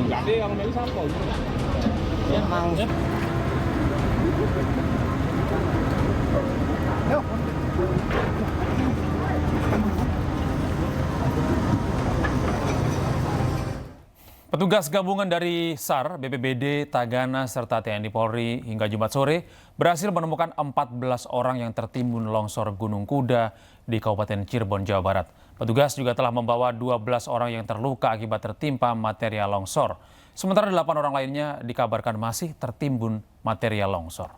nggak ada yang main siapa? Emang. Petugas gabungan dari SAR, BPBD, Tagana, serta TNI Polri hingga Jumat sore berhasil menemukan 14 orang yang tertimbun longsor Gunung Kuda di Kabupaten Cirebon, Jawa Barat. Petugas juga telah membawa 12 orang yang terluka akibat tertimpa material longsor. Sementara 8 orang lainnya dikabarkan masih tertimbun material longsor.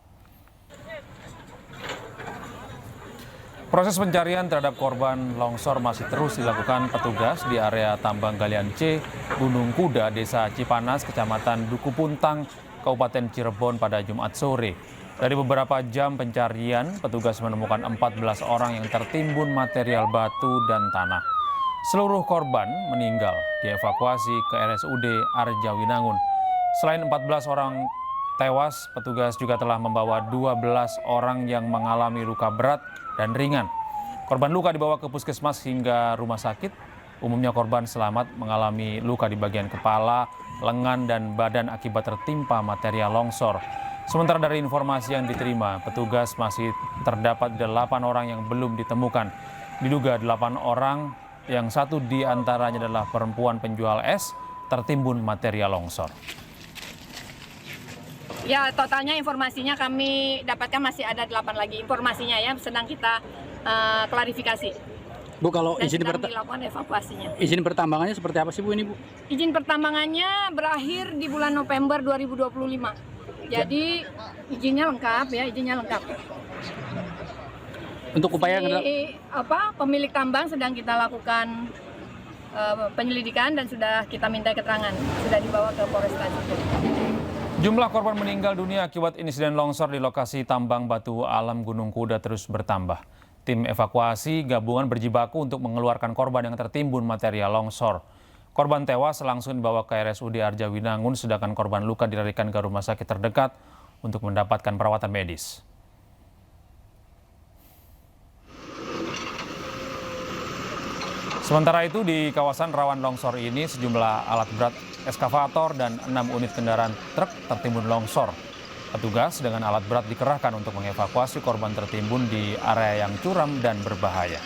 Proses pencarian terhadap korban longsor masih terus dilakukan petugas di area tambang galian C, Gunung Kuda, Desa Cipanas, Kecamatan Duku Puntang, Kabupaten Cirebon pada Jumat sore. Dari beberapa jam pencarian, petugas menemukan 14 orang yang tertimbun material batu dan tanah. Seluruh korban meninggal dievakuasi ke RSUD Arjawinangun. Selain 14 orang tewas, petugas juga telah membawa 12 orang yang mengalami luka berat dan ringan. Korban luka dibawa ke puskesmas hingga rumah sakit. Umumnya korban selamat mengalami luka di bagian kepala, lengan, dan badan akibat tertimpa material longsor. Sementara dari informasi yang diterima, petugas masih terdapat 8 orang yang belum ditemukan. Diduga 8 orang yang satu di antaranya adalah perempuan penjual es tertimbun material longsor. Ya, totalnya informasinya kami dapatkan masih ada 8 lagi informasinya ya, sedang kita klarifikasi. Bu, kalau Dan izin sedang dilakukan evakuasinya. izin pertambangannya seperti apa sih Bu ini Bu? Izin pertambangannya berakhir di bulan November 2025. Jadi izinnya lengkap ya, izinnya lengkap. Untuk upaya Pemilik tambang sedang kita lakukan penyelidikan dan sudah kita minta keterangan, sudah dibawa ke Polresta Cirebon. Jumlah korban meninggal dunia akibat insiden longsor di lokasi tambang batu alam Gunung Kuda terus bertambah. Tim evakuasi gabungan berjibaku untuk mengeluarkan korban yang tertimbun material longsor. Korban tewas langsung dibawa ke RSUD Arjawinangun, sedangkan korban luka dilarikan ke rumah sakit terdekat untuk mendapatkan perawatan medis. Sementara itu di kawasan rawan longsor ini sejumlah alat berat eskavator dan 6 unit kendaraan truk tertimbun longsor. Petugas dengan alat berat dikerahkan untuk mengevakuasi korban tertimbun di area yang curam dan berbahaya.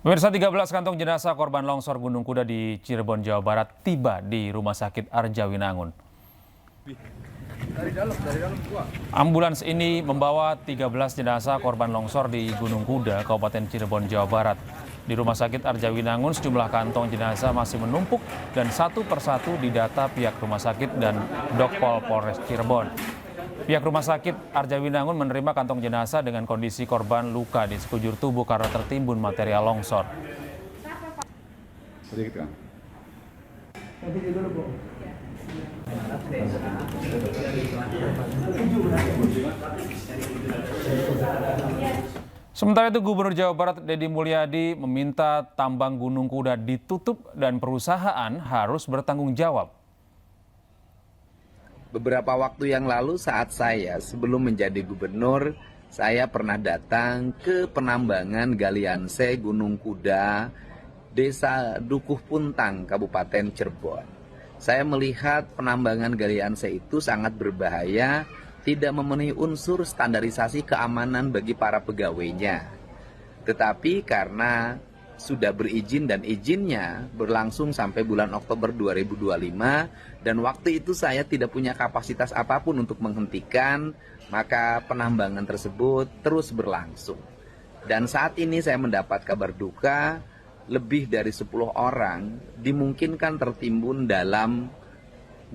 Pemirsa, 13 kantong jenazah korban longsor Gunung Kuda di Cirebon, Jawa Barat tiba di Rumah Sakit Arjawinangun. Ambulans ini membawa 13 jenazah korban longsor di Gunung Kuda, Kabupaten Cirebon, Jawa Barat. Di Rumah Sakit Arjawinangun, sejumlah kantong jenazah masih menumpuk dan satu persatu didata pihak rumah sakit dan Dokpol Polres Cirebon. Pihak Rumah Sakit Arjawinangun menerima kantong jenazah dengan kondisi korban luka di sekujur tubuh karena tertimbun material longsor. Sementara itu, Gubernur Jawa Barat Deddy Mulyadi meminta tambang Gunung Kuda ditutup dan perusahaan harus bertanggung jawab. Beberapa waktu yang lalu saat saya sebelum menjadi gubernur, saya pernah datang ke penambangan galian C Gunung Kuda, Desa Dukuh Puntang, Kabupaten Cirebon. Saya melihat penambangan galian C itu sangat berbahaya, tidak memenuhi unsur standarisasi keamanan bagi para pegawainya. Tetapi karena sudah berizin dan izinnya berlangsung sampai bulan Oktober 2025 dan waktu itu saya tidak punya kapasitas apapun untuk menghentikan, maka penambangan tersebut terus berlangsung. Dan saat ini saya mendapat kabar duka, lebih dari 10 orang dimungkinkan tertimbun dalam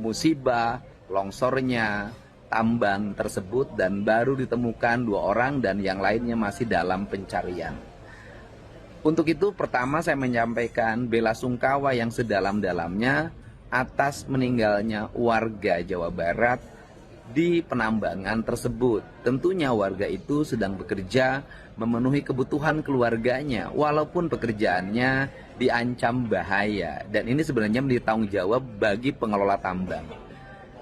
musibah longsornya tambang tersebut dan baru ditemukan 2 orang dan yang lainnya masih dalam pencarian. Untuk itu pertama saya menyampaikan bela sungkawa yang sedalam-dalamnya atas meninggalnya warga Jawa Barat di penambangan tersebut. Tentunya warga itu sedang bekerja memenuhi kebutuhan keluarganya walaupun pekerjaannya diancam bahaya dan ini sebenarnya menjadi tanggung jawab bagi pengelola tambang.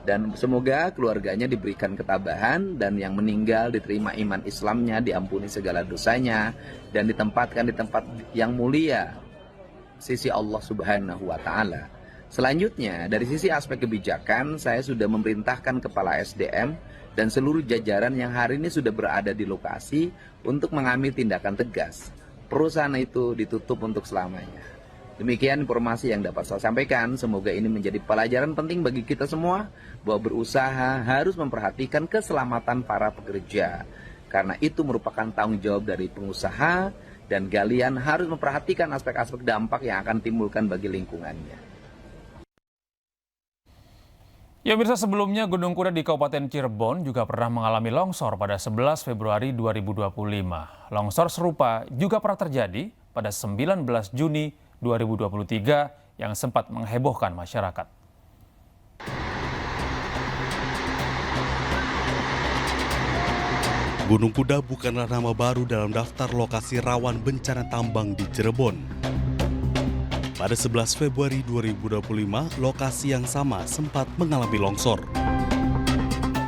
Dan semoga keluarganya diberikan ketabahan dan yang meninggal diterima iman Islamnya, diampuni segala dosanya dan ditempatkan di tempat yang mulia sisi Allah Subhanahu wa taala. Selanjutnya, dari sisi aspek kebijakan, saya sudah memerintahkan Kepala SDM dan seluruh jajaran yang hari ini sudah berada di lokasi untuk mengambil tindakan tegas. Perusahaan itu ditutup untuk selamanya. Demikian informasi yang dapat saya sampaikan. Semoga ini menjadi pelajaran penting bagi kita semua bahwa berusaha harus memperhatikan keselamatan para pekerja. Karena itu merupakan tanggung jawab dari pengusaha dan Galian harus memperhatikan aspek-aspek dampak yang akan timbulkan bagi lingkungannya. Ya pemirsa, sebelumnya Gunung Kuda di Kabupaten Cirebon juga pernah mengalami longsor pada 11 Februari 2025. Longsor serupa juga pernah terjadi pada 19 Juni 2023 yang sempat menghebohkan masyarakat. Gunung Kuda bukanlah nama baru dalam daftar lokasi rawan bencana tambang di Cirebon. Pada 11 Februari 2025, lokasi yang sama sempat mengalami longsor.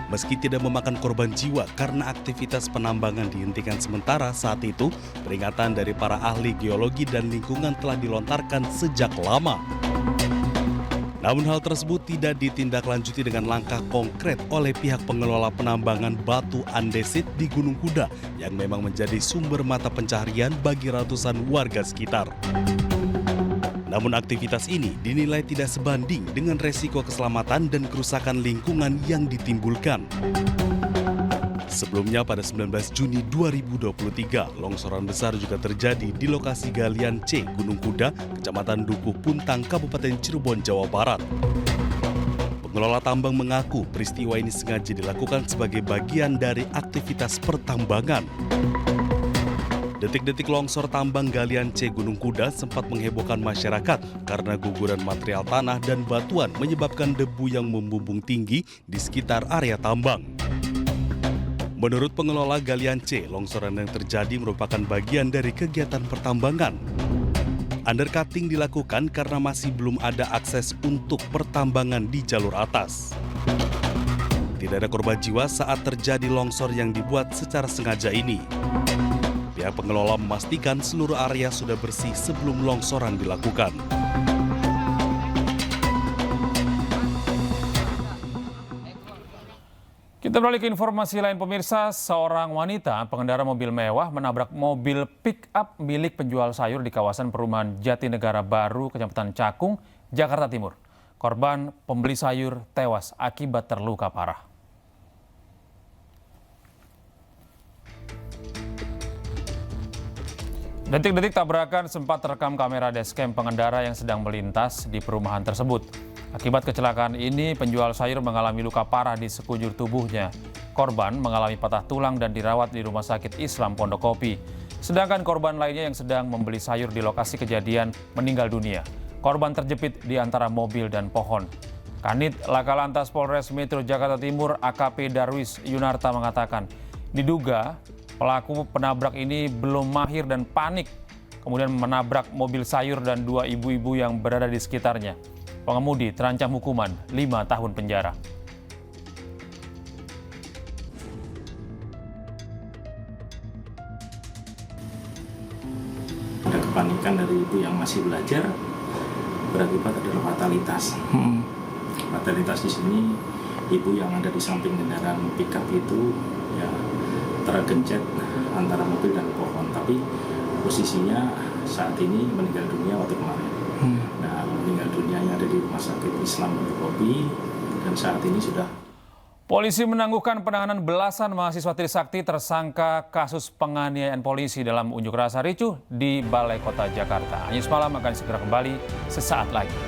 Meski tidak memakan korban jiwa karena aktivitas penambangan dihentikan sementara saat itu, peringatan dari para ahli geologi dan lingkungan telah dilontarkan sejak lama. Namun hal tersebut tidak ditindaklanjuti dengan langkah konkret oleh pihak pengelola penambangan batu andesit di Gunung Kuda yang memang menjadi sumber mata pencaharian bagi ratusan warga sekitar. Namun aktivitas ini dinilai tidak sebanding dengan resiko keselamatan dan kerusakan lingkungan yang ditimbulkan. Sebelumnya pada 19 Juni 2023, longsoran besar juga terjadi di lokasi Galian C, Gunung Kuda, Kecamatan Dukuh Puntang, Kabupaten Cirebon, Jawa Barat. Pengelola tambang mengaku peristiwa ini sengaja dilakukan sebagai bagian dari aktivitas pertambangan. Detik-detik longsor tambang Galian C Gunung Kuda sempat menghebohkan masyarakat karena guguran material tanah dan batuan menyebabkan debu yang membumbung tinggi di sekitar area tambang. Menurut pengelola Galian C, longsoran yang terjadi merupakan bagian dari kegiatan pertambangan. Undercutting dilakukan karena masih belum ada akses untuk pertambangan di jalur atas. Tidak ada korban jiwa saat terjadi longsor yang dibuat secara sengaja ini. Pihak pengelola memastikan seluruh area sudah bersih sebelum longsoran dilakukan. Kita beralih ke informasi lain pemirsa, seorang wanita pengendara mobil mewah menabrak mobil pick-up milik penjual sayur di kawasan perumahan Jatinegara Baru, Kecamatan Cakung, Jakarta Timur. Korban pembeli sayur tewas akibat terluka parah. Detik-detik tabrakan sempat terekam kamera dashcam pengendara yang sedang melintas di perumahan tersebut. Akibat kecelakaan ini, penjual sayur mengalami luka parah di sekujur tubuhnya. Korban mengalami patah tulang dan dirawat di Rumah Sakit Islam Pondokopi. Sedangkan korban lainnya yang sedang membeli sayur di lokasi kejadian meninggal dunia. Korban terjepit di antara mobil dan pohon. Kanit Laka Lantas Polres Metro Jakarta Timur AKP Darwis Yunarta mengatakan, diduga pelaku penabrak ini belum mahir dan panik, kemudian menabrak mobil sayur dan dua ibu-ibu yang berada di sekitarnya. Pengemudi terancam hukuman 5 tahun penjara. Ada kepanikan dari ibu yang masih belajar, berakibat adalah fatalitas. Fatalitas di sini, ibu yang ada di samping kendaraan pickup itu ya tergencet antara mobil dan pohon, tapi posisinya saat ini meninggal dunia waktu kemarin. Nah, meninggal dunianya ada di Rumah Sakit Islam Pondokopi dan saat ini sudah. Polisi menangguhkan penahanan belasan mahasiswa Trisakti tersangka kasus penganiayaan polisi dalam unjuk rasa ricuh di Balai Kota Jakarta. Anyus Malam akan segera kembali sesaat lagi.